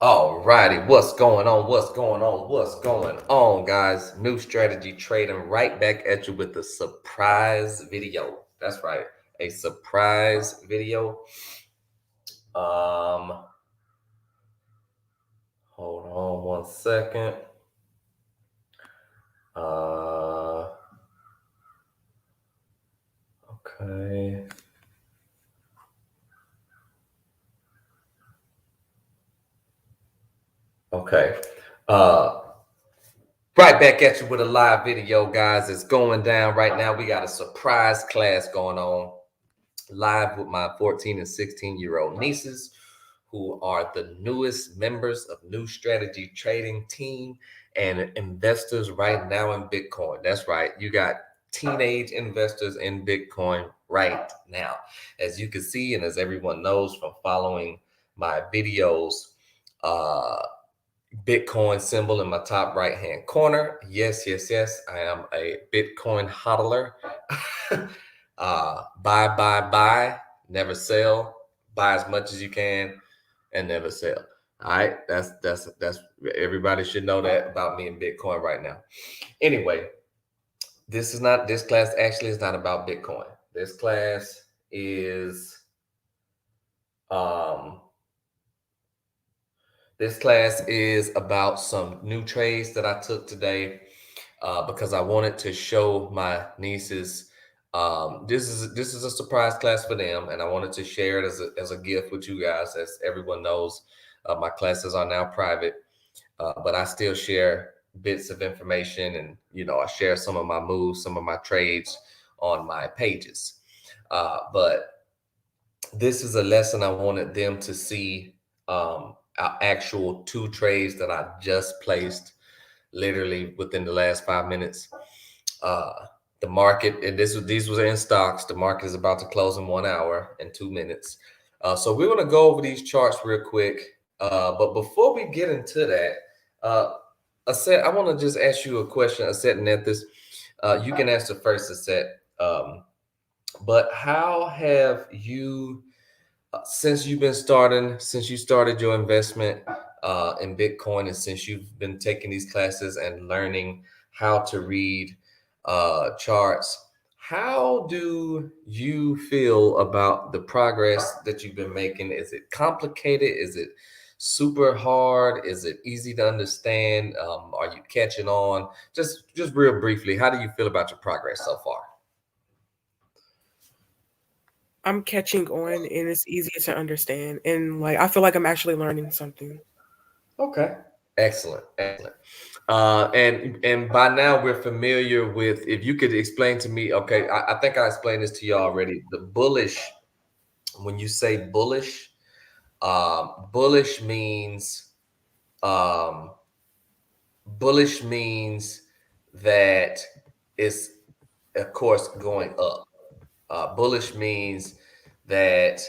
All righty, what's going on? What's going on? What's going on, guys? New strategy trading right back at you with a surprise video. That's right, a surprise video. Um, Hold on one second. Okay. Okay. Uh, Right back at you with a live video, guys. It's going down right now. We got a surprise class going on live with my 14 and 16-year-old nieces, who are the newest members of New Strategy Trading Team and investors right now in Bitcoin. That's right. You got teenage investors in Bitcoin right now. As you can see, and as everyone knows from following my videos, uh, Bitcoin symbol in my top right hand corner. Yes, yes, yes. I am a Bitcoin hodler. Buy, never sell. Buy as much as you can and never sell. All right. That's everybody should know that about me and Bitcoin right now. Anyway, this class actually is not about Bitcoin. This class is um This class is about some new trades that I took today because I wanted to show my nieces. This is a surprise class for them, and I wanted to share it as a gift with you guys. As everyone knows, my classes are now private, but I still share bits of information, and I share some of my moves, some of my trades on my pages. But this is a lesson I wanted them to see, actual two trades that I just placed literally within the last 5 minutes. Uh, the market, and these were in stocks. The market is about to close in 1 hour and 2 minutes. So we're going to go over these charts real quick. But before we get into that, I want to just ask you a question, Aset and Nethys. You can answer first, Aset. But how have you, since you started your investment in Bitcoin, and since you've been taking these classes and learning how to read charts, how do you feel about the progress that you've been making? Is it complicated? Is it super hard? Is it easy to understand? Are you catching on? Just real briefly, how do you feel about your progress so far? I'm catching on and it's easy to understand. And like I feel like I'm actually learning something. Okay. Excellent. Excellent. And by now we're familiar with, if you could explain to me, okay, I think I explained this to you already. The bullish, when you say bullish, bullish means um bullish means that it's, of course, going up. Bullish means that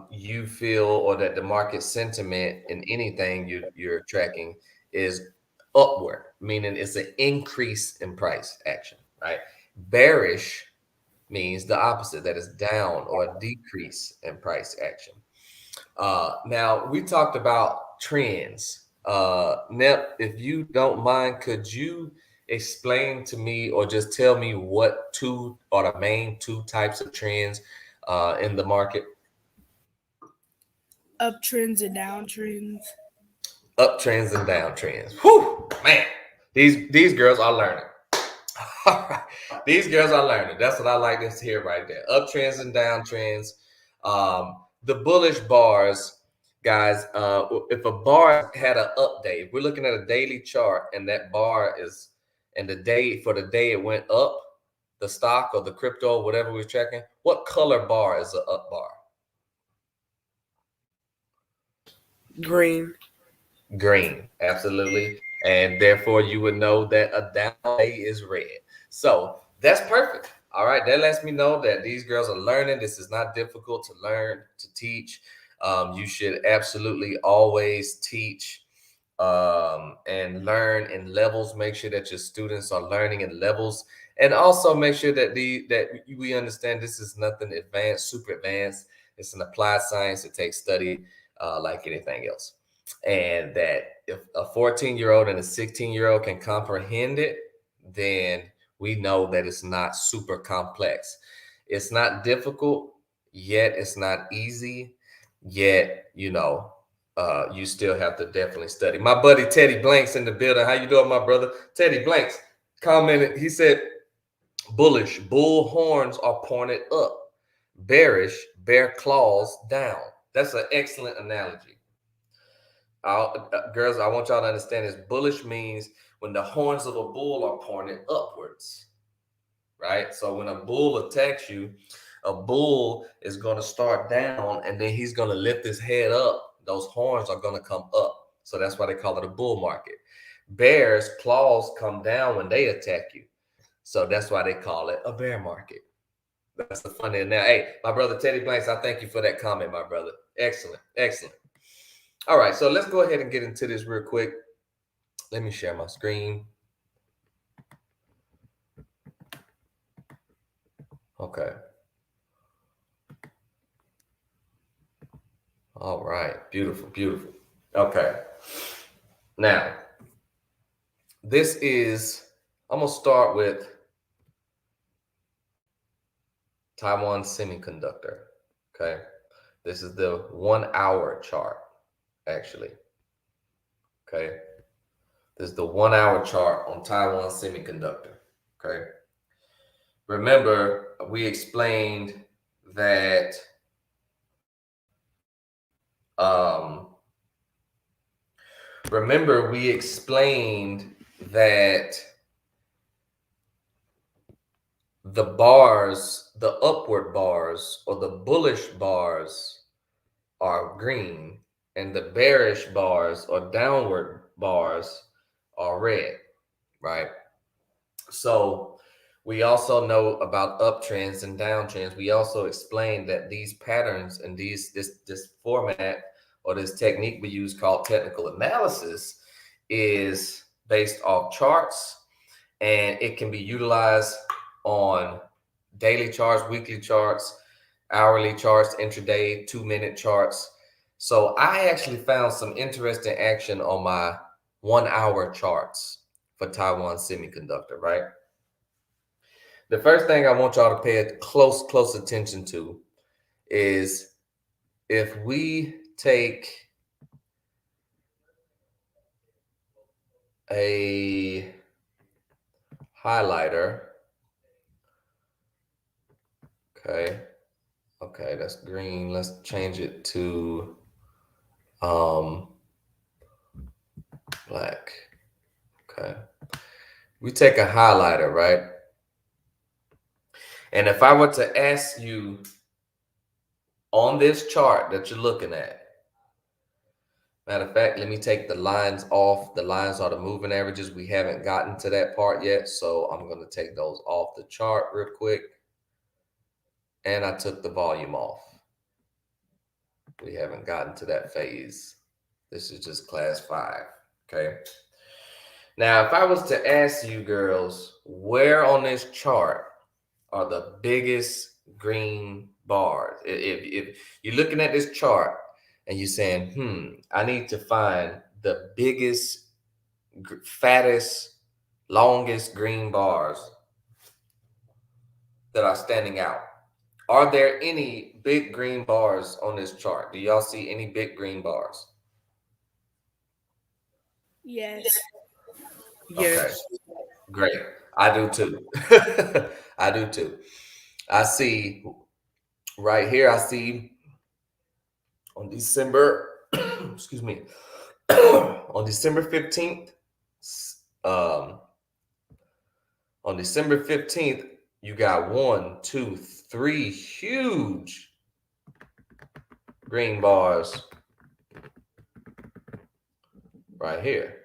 you feel, or that the market sentiment in anything you're tracking is upward, meaning it's an increase in price action, right? Bearish means the opposite, that is down or a decrease in price action. Now, we talked about trends. Nep, if you don't mind, could you explain to me, or just tell me, what two are the main two types of trends in the market? Uptrends and downtrends. Uptrends and downtrends. Whew, man, these girls are learning. All right, these girls are learning. That's what I like to hear right there. Uptrends and downtrends. The bullish bars, guys. If a bar had an up day, if we're looking at a daily chart, and that bar is, and the day for the day it went up, the stock or the crypto, whatever we're checking, what color bar is the up bar? Green. Green, absolutely. And therefore, you would know that a down day is red. So that's perfect. All right, that lets me know that these girls are learning. This is not difficult to learn, to teach. You should absolutely always teach and learn in levels. Make sure that your students are learning in levels, and also make sure that we understand this is nothing advanced, super advanced. It's an applied science. It takes study, like anything else. And that if a 14-year-old and a 16-year-old can comprehend it, then we know that it's not super complex. It's not difficult, yet it's not easy, yet, you still have to definitely study. My buddy Teddy Blanks in the building. How you doing, my brother? Teddy Blanks commented, he said, bullish, bull horns are pointed up. Bearish, bear claws down. That's an excellent analogy. Girls, I want y'all to understand this. Bullish means when the horns of a bull are pointed upwards, right? So when a bull attacks you, a bull is going to start down and then he's going to lift his head up. Those horns are going to come up. So that's why they call it a bull market. Bears' claws come down when they attack you. So that's why they call it a bear market. That's the funny. Now, hey, my brother Teddy Blanks, I thank you for that comment, my brother. Excellent. Excellent. All right, so let's go ahead and get into this real quick. Let me share my screen. Okay. All right, beautiful, beautiful. Okay. Now, I'm going to start with Taiwan Semiconductor. Okay. This is the 1 hour chart, actually. Okay. This is the 1 hour chart on Taiwan Semiconductor. Okay. Remember, we explained that the bars, the upward bars or the bullish bars are green, and the bearish bars or downward bars are red, right? So we also know about uptrends and downtrends. We also explained that these patterns and this format or this technique we use called technical analysis is based off charts, and it can be utilized on daily charts, weekly charts, hourly charts, intraday, 2-minute charts. So I actually found some interesting action on my 1 hour charts for Taiwan Semiconductor, right? The first thing I want y'all to pay close attention to is if we take a highlighter, okay, that's green. Let's change it to black. Okay. We take a highlighter, right? And if I were to ask you on this chart that you're looking at, matter of fact, let me take the lines off. The lines are the moving averages. We haven't gotten to that part yet, so I'm going to take those off the chart real quick. And I took the volume off. We haven't gotten to that phase. This is just class 5, okay? Now, if I was to ask you girls, where on this chart are the biggest green bars? If you're looking at this chart and you're saying, I need to find the biggest, fattest, longest green bars that are standing out. Are there any big green bars on this chart? Do y'all see any big green bars? Yes. Yes. Okay, great. I do too. I do too. I see right here, I see on December, excuse me, on December 15th, um, on December 15th, you got 1, 2, 3 huge green bars right here.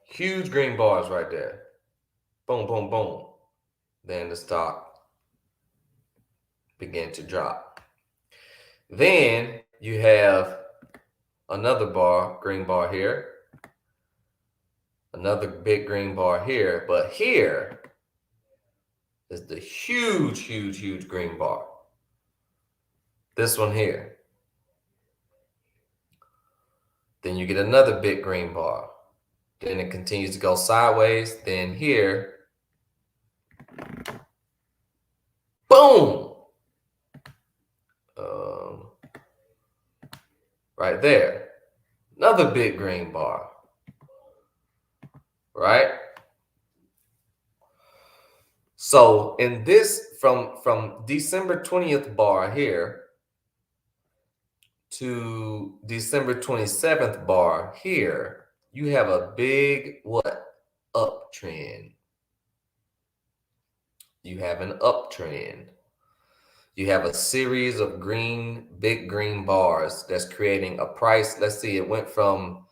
Huge green bars right there. Boom, boom, boom. Then the stock began to drop. Then you have another bar, green bar here. Another big green bar here. But here is the huge, huge, huge green bar. This one here. Then you get another big green bar. Then it continues to go sideways. Then here, boom! Right there. Another big green bar. Right? So in this, from December 20th bar here to December 27th bar here, you have a big what? Uptrend. You have an uptrend. You have a series of big green bars that's creating a price. Let's see, it went from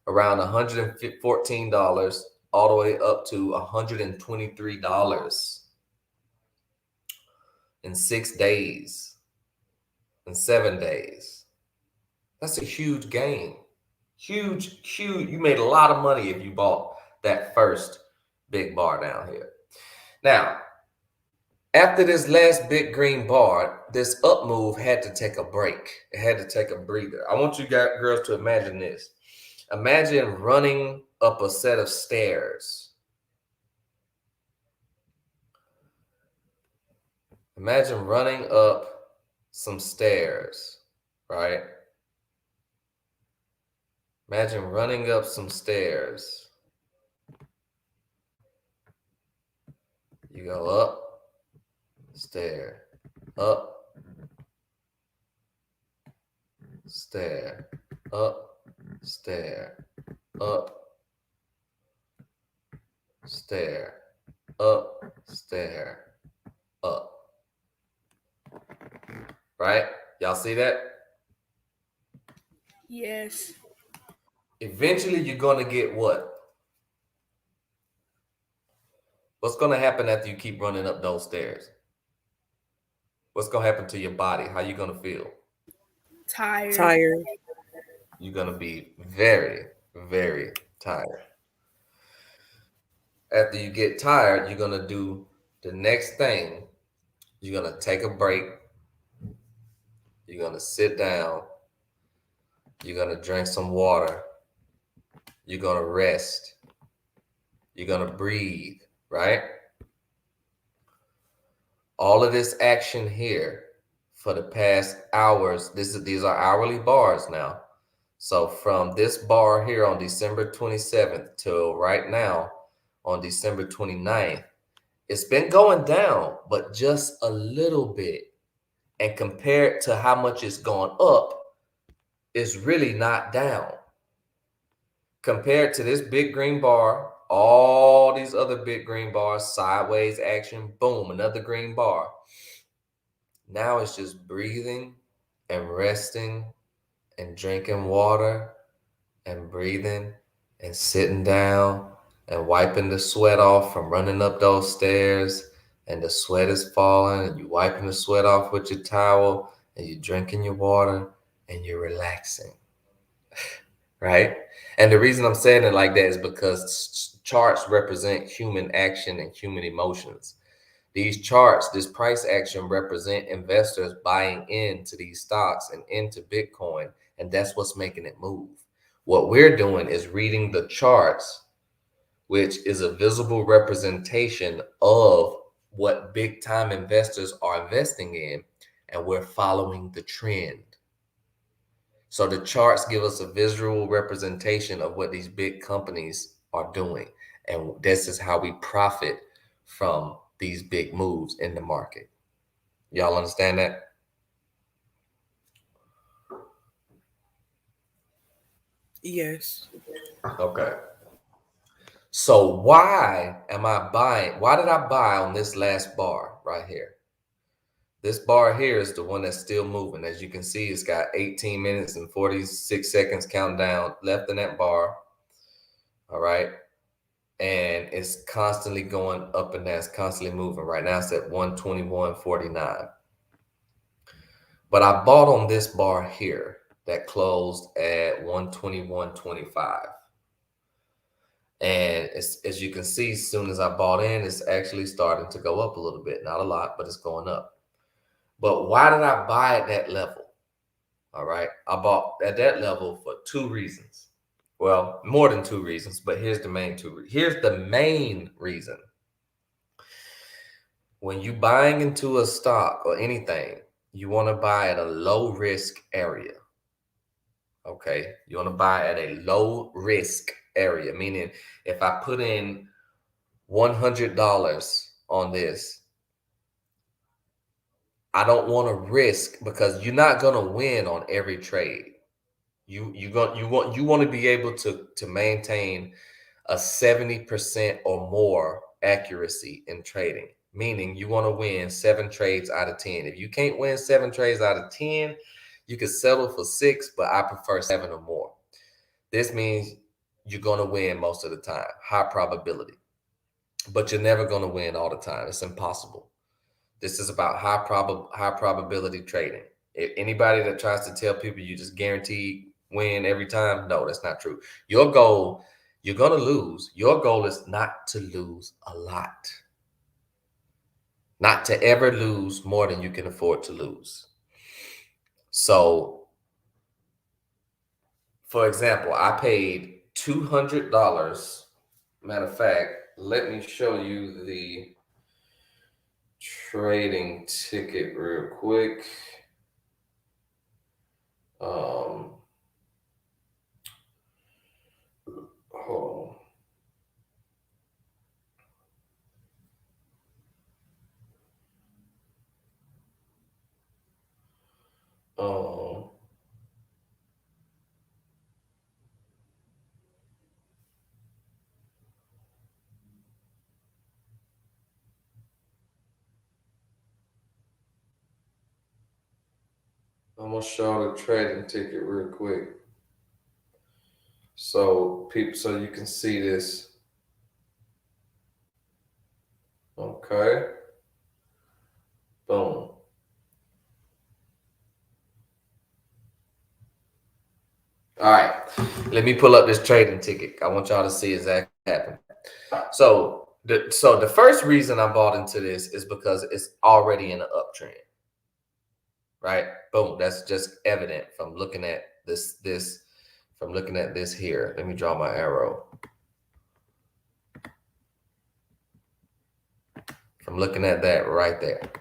around $114 all the way up to $123 in 6 days, in 7 days. That's a huge gain. Huge. You made a lot of money if you bought that first big bar down here. Now, after this last big green bar, this up move had to take a break. It had to take a breather. I want you guys, girls, to imagine this. Imagine running up a set of stairs. Imagine running up some stairs, right? Imagine running up some stairs. You go up, stair, up, stair, up, stair, up, stair, up, stair, up. Right? Y'all see that? Yes. Eventually, you're going to get what? What's going to happen after you keep running up those stairs? What's going to happen to your body? How you going to feel? Tired. You're going to be very, very tired. After you get tired, you're going to do the next thing. You're going to take a break. You're going to sit down. You're going to drink some water. You're going to rest. You're going to breathe, right? All of this action here for the past hours, these are hourly bars now. So from this bar here on December 27th till right now on December 29th, it's been going down, but just a little bit. And compared to how much it's gone up, it's really not down. Compared to this big green bar, all these other big green bars, sideways action, boom, another green bar. Now it's just breathing and resting and drinking water and breathing and sitting down and wiping the sweat off from running up those stairs, and the sweat is falling and you wiping the sweat off with your towel and you're drinking your water and you're relaxing. Right? And the reason I'm saying it like that is because charts represent human action and human emotions. These charts, this price action represent investors buying into these stocks and into Bitcoin, and that's what's making it move. What we're doing is reading the charts, which is a visible representation of what big time investors are investing in, and we're following the trend. So the charts give us a visual representation of what these big companies are doing. And this is how we profit from these big moves in the market. Y'all understand that? Yes. Okay. So why am I buying? Why did I buy on this last bar right here? This bar here is the one that's still moving. As you can see, it's got 18 minutes and 46 seconds countdown left in that bar. All right. And it's constantly going up and down. It's constantly moving. Right now it's at 121.49. But I bought on this bar here that closed at 121.25. And as you can see, as soon as I bought in, it's actually starting to go up a little bit. Not a lot, but it's going up. But why did I buy at that level? All right. I bought at that level for two reasons. Well, more than two reasons, but here's the main two. Here's the main reason. When you buying into a stock or anything, you want to buy at a low risk area. Okay. You want to buy at a low risk area, meaning if I put in $100 on this, I don't want to risk, because you're not going to win on every trade. You want to be able to maintain a 70% or more accuracy in trading, meaning you want to win 7 trades out of 10. If you can't win 7 trades out of 10, you could settle for 6, but I prefer 7 or more. This means you're going to win most of the time, high probability, but you're never going to win all the time. It's impossible. This is about high probability trading. If anybody that tries to tell people you just guaranteed win every time, no, that's not true. Your goal, you're going to lose. Your goal is not to lose a lot. Not to ever lose more than you can afford to lose. So, for example, I paid $200. Matter of fact, let me show you the trading ticket real quick. Hold on. I'm gonna show the trading ticket real quick, so you can see this. Okay, boom. All right, let me pull up this trading ticket. I want y'all to see exactly what happened. So the first reason I bought into this is because it's already in an uptrend. Right? Boom. That's just evident from looking at this here. Let me draw my arrow. From looking at that right there.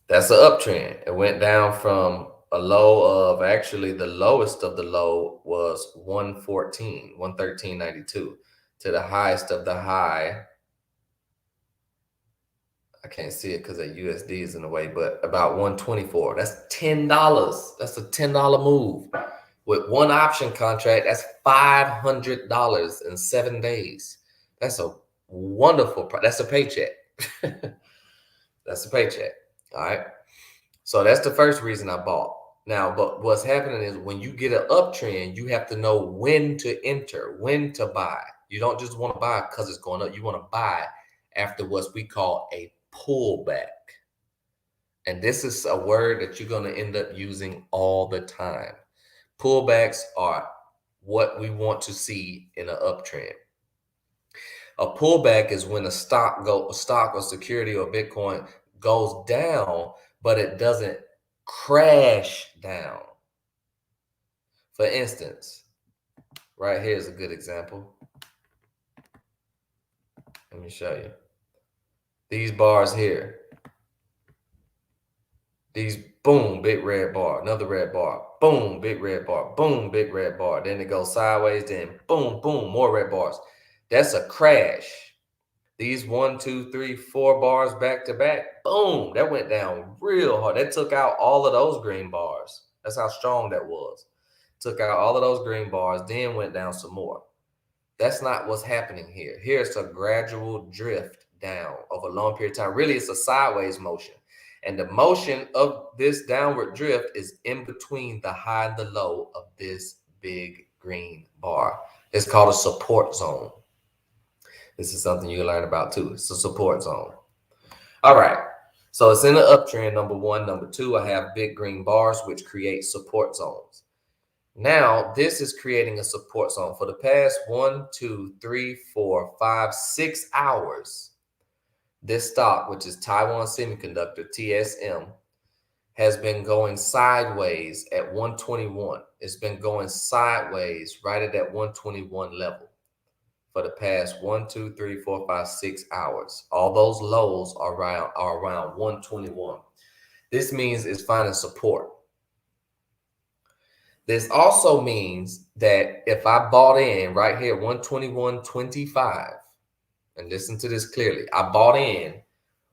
That's an uptrend. It went down from a low of, actually the lowest of the low was 113.92 to the highest of the high. I can't see it because that USD is in the way, but about 124. That's $10. That's a $10 move. With one option contract, that's $500 in 7 days. That's a wonderful, that's a paycheck. That's a paycheck. All right. So that's the first reason I bought. Now, but what's happening is when you get an uptrend, you have to know when to enter, when to buy. You don't just want to buy because it's going up. You want to buy after what we call a pullback. And this is a word that you're going to end up using all the time. Pullbacks are what we want to see in an uptrend. A pullback is when a stock or security or Bitcoin goes down, but it doesn't crash down. For instance, right here is a good example. Let me show you. These bars here. These, boom, big red bar, another red bar, boom, big red bar, boom, big red bar. Then it goes sideways, then boom, boom, more red bars. That's a crash. These 1, 2, 3, 4 bars back to back, boom, that went down real hard. That took out all of those green bars. That's how strong that was. Took out all of those green bars, then went down some more. That's not what's happening here. Here it's a gradual drift down over a long period of time. Really, it's a sideways motion. And the motion of this downward drift is in between the high and the low of this big green bar. It's called a support zone. This is something you can learn about too. It's a support zone. All right. So it's in the uptrend, number one. Number two, I have big green bars, which create support zones. Now, this is creating a support zone. For the past 1, 2, 3, 4, 5, 6 hours, this stock, which is Taiwan Semiconductor, TSM, has been going sideways at 121. It's been going sideways right at that 121 level for the past 1, 2, 3, 4, 5, 6 hours. All those lows are around 121. This means it's finding support. This also means that if I bought in right here, 121.25, and listen to this clearly, I bought in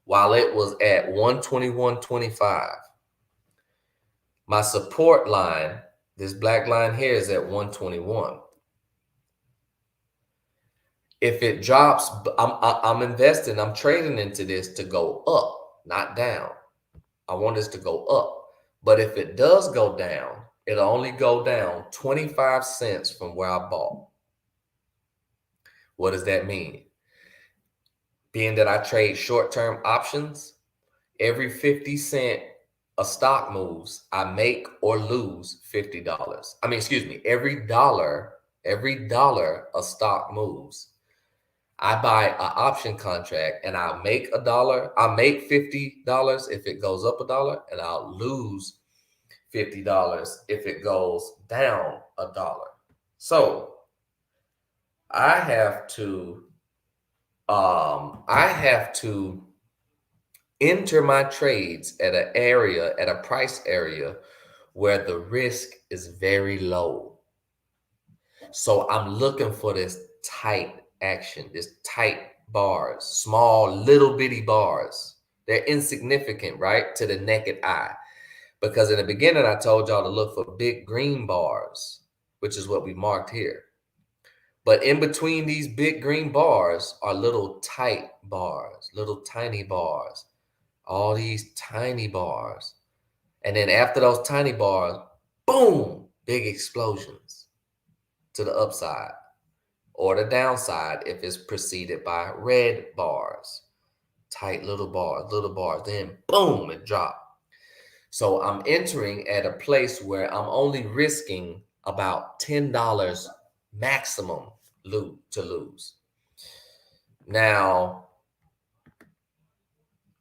while it was at 121.25. My support line, this black line here, is at 121. If it drops, I'm investing, I'm trading into this to go up, not down. I want this to go up. But if it does go down, it'll only go down 25 cents from where I bought. What does that mean? Being that I trade short-term options, every 50 cent a stock moves, I make or lose $50. I mean, excuse me, every dollar a stock moves, I buy an option contract and I'll make $1. I'll make $50 if it goes up $1, and I'll lose $50 if it goes down $1. So I have to enter my trades at a price area where the risk is very low. So I'm looking for this tight action, this tight bars, small little bitty bars. They're insignificant, right, to the naked eye. Because in the beginning, I told y'all to look for big green bars, which is what we marked here. But in between these big green bars are little tight bars, little tiny bars, all these tiny bars. And then after those tiny bars, boom, big explosions to the upside or the downside if it's preceded by red bars, tight little bars, then boom, it dropped. So I'm entering at a place where I'm only risking about $10 maximum to lose. Now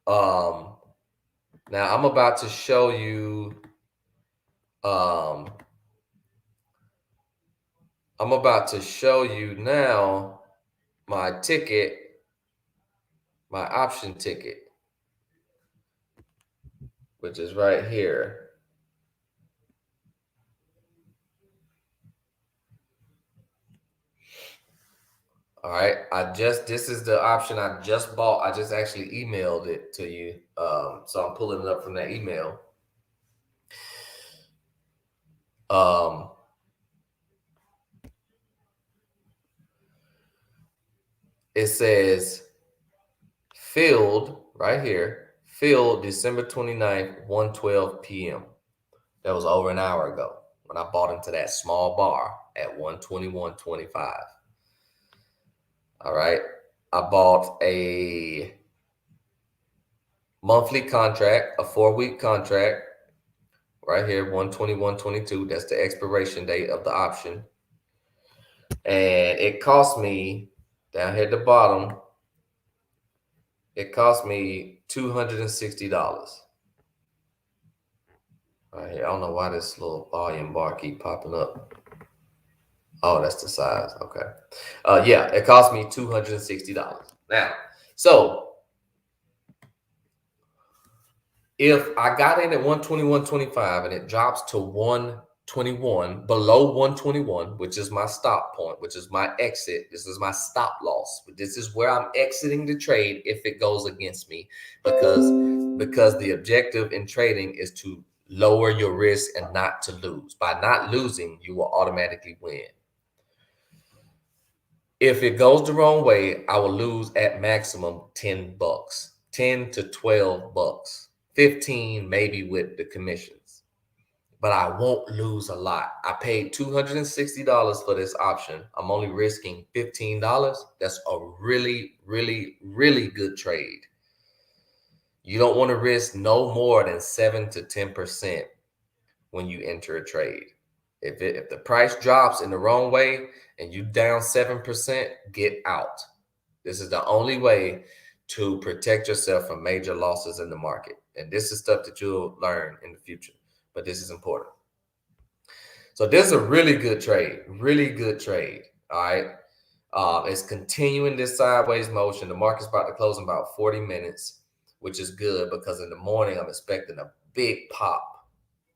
I'm about to show you now my ticket, my option ticket, which is right here. All right, this is the option I just bought. I just actually emailed it to you. So I'm pulling it up from that email. It says filled right here, filled December 29th, 1:12 p.m. That was over an hour ago when I bought into that small bar at 121.25. All right. I bought a monthly contract, a 4-week contract right here, 121.22. That's the expiration date of the option. And it cost me, down here at the bottom, it cost me $260. Right here. I don't know why this little volume bar keep popping up. Oh, that's the size. Okay. Yeah, it cost me $260. Now, so if I got in at 121.25 and it drops to 121, below 121, which is my stop point, which is my exit, this is my stop loss. This is where I'm exiting the trade if it goes against me, because the objective in trading is to lower your risk and not to lose. By not losing, you will automatically win. If it goes the wrong way, I will lose at maximum $10, $10 to $12, 15 maybe with the commissions, but I won't lose a lot. I paid $260 for this option. I'm only risking $15. That's a really, really, really good trade. You don't want to risk no more than 7 to 10% when you enter a trade. If the price drops in the wrong way and you down 7%, get out. This is the only way to protect yourself from major losses in the market. And this is stuff that you'll learn in the future, but this is important. So this is a really good trade, all right? It's continuing this sideways motion. The market's about to close in about 40 minutes, which is good because in the morning I'm expecting a big pop.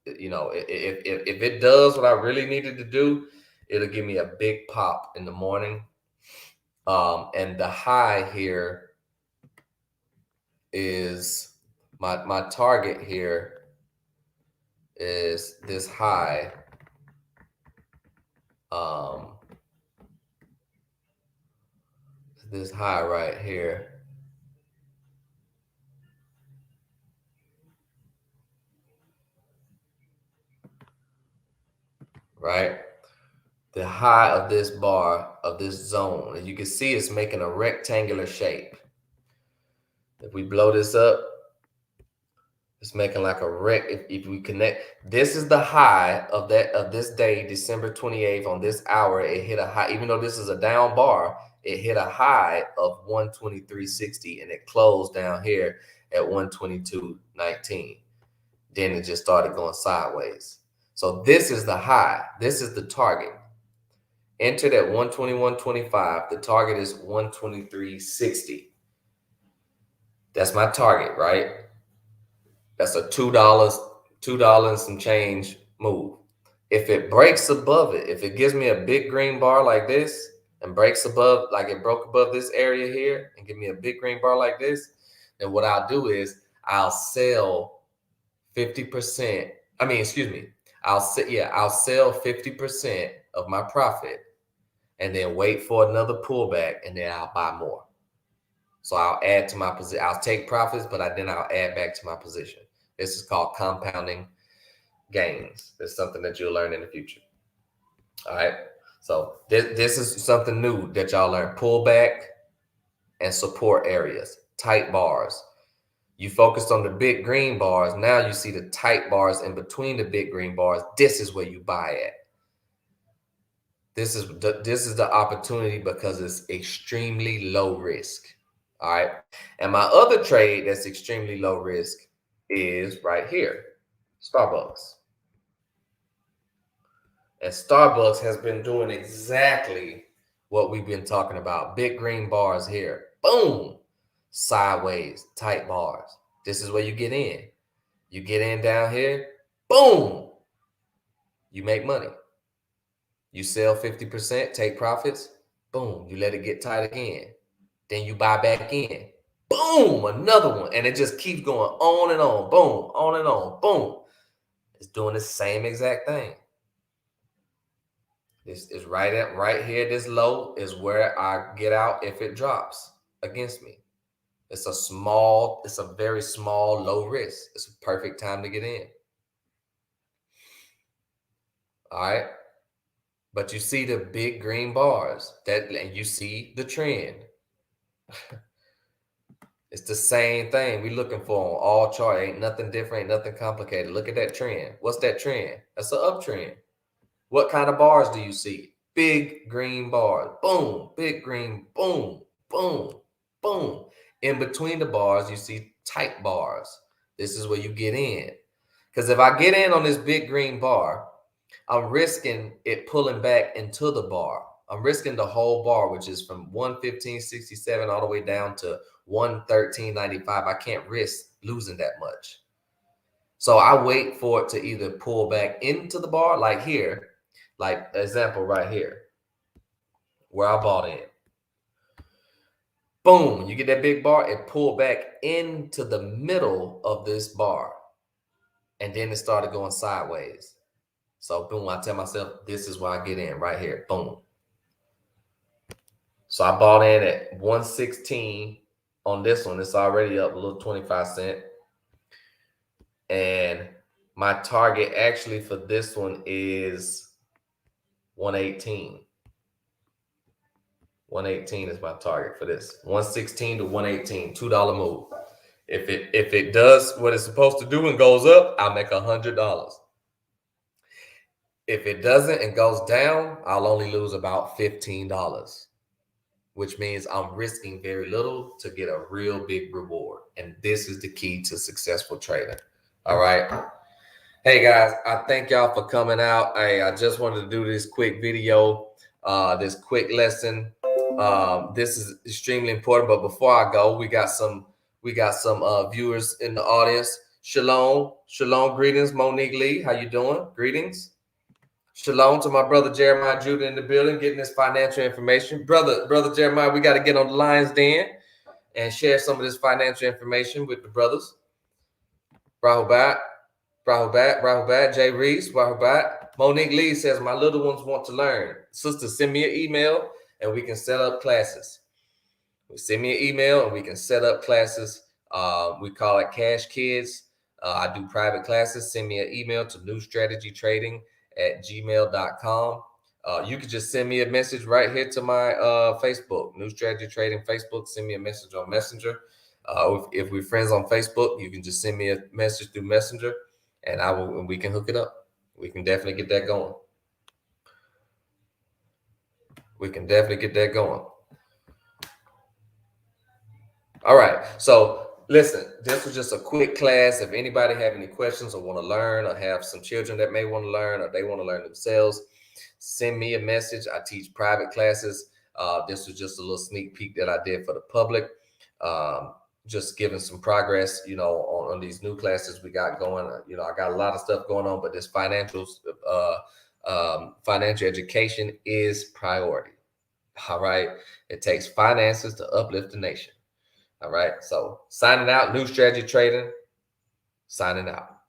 You know, if it does what I really needed to do, it'll give me a big pop in the morning. And the high here is my target here is this high. This high right here. Right? The high of this bar, of this zone, as you can see, it's making a rectangular shape. If we blow this up, it's making like a rec. If we connect, this is the high of this day, December 28th. On this hour, it hit a high. Even though this is a down bar, it hit a high of 123.60, and it closed down here at 122.19. Then it just started going sideways. So this is the high. This is the target. Entered at 121.25. The target is 123.60. That's my target, right? That's a $2 and some change move. If it breaks above it, if it gives me a big green bar like this and breaks above, like it broke above this area here and give me a big green bar like this, then what I'll do is I'll sell 50%. I'll sell 50% of my profit and then wait for another pullback, and then I'll buy more. So I'll add to my position. I'll take profits, but then I'll add back to my position. This is called compounding gains. It's something that you'll learn in the future. All right. So this is something new that y'all learn. Pullback and support areas, tight bars. You focused on the big green bars. Now you see the tight bars in between the big green bars. This is where you buy at. This is the opportunity because it's extremely low risk. All right. And my other trade that's extremely low risk is right here, Starbucks. And Starbucks has been doing exactly what we've been talking about. Big green bars here. Boom. Sideways, tight bars. This is where you get in. You get in down here. Boom. You make money. You sell 50%, take profits. Boom. You let it get tight again. Then you buy back in. Boom. Another one. And it just keeps going on and on. Boom. On and on. Boom. It's doing the same exact thing. This is right here. This low is where I get out if it drops against me. It's a very small, low risk. It's a perfect time to get in. All right. But you see the big green bars and you see the trend. It's the same thing we looking for on all chart. Ain't nothing different, ain't nothing complicated. Look at that trend. What's that trend? That's an uptrend. What kind of bars do you see? Big green bars. Boom. Big green. Boom. Boom. Boom. In between the bars, you see tight bars. This is where you get in. Because if I get in on this big green bar, I'm risking it pulling back into the bar. I'm risking the whole bar, which is from 115.67 all the way down to 113.95. I can't risk losing that much. So I wait for it to either pull back into the bar, like here, like example right here, where I bought in. Boom, you get that big bar, it pulled back into the middle of this bar. And then it started going sideways. So boom, I tell myself, this is where I get in right here. Boom. So I bought in at 116 on this one. It's already up a little 25 cents. And my target actually for this one is 118. 118 is my target for this. 116 to 118, $2 move. If it does what it's supposed to do and goes up, I'll make $100. If it doesn't and goes down, I'll only lose about $15. which means I'm risking very little to get a real big reward. And this is the key to successful trading. All right. Hey guys, I thank y'all for coming out. I just wanted to do this quick video, this quick lesson. This is extremely important. But before I go, we got some viewers in the audience. Shalom, greetings, Monique Lee. How you doing? Greetings. Shalom to my brother Jeremiah Judah in the building, getting this financial information. Brother Jeremiah, we got to get on the Lions Den and share some of this financial information with the brothers. Rahubat, Jay Reese, Rahubat. Monique Lee says, my little ones want to learn. Sister, send me an email and we can set up classes. Send me an email and we can set up classes. We call it Cash Kids. I do private classes. Send me an email to newstrategytrading@gmail.com. You can just send me a message right here to my Facebook, New Strategy Trading Facebook. Send me a message on Messenger. If we're friends on Facebook, you can just send me a message through Messenger, and we can hook it up. We can definitely get that going. All right. So listen, this was just a quick class. If anybody have any questions or want to learn, or have some children that may want to learn, or they want to learn themselves, send me a message. I teach private classes. This was just a little sneak peek that I did for the public. Just giving some progress, on these new classes we got going. I got a lot of stuff going on, but this financial education is priority. All right. It takes finances to uplift the nation. All right. So signing out, New Strategy Trading, signing out.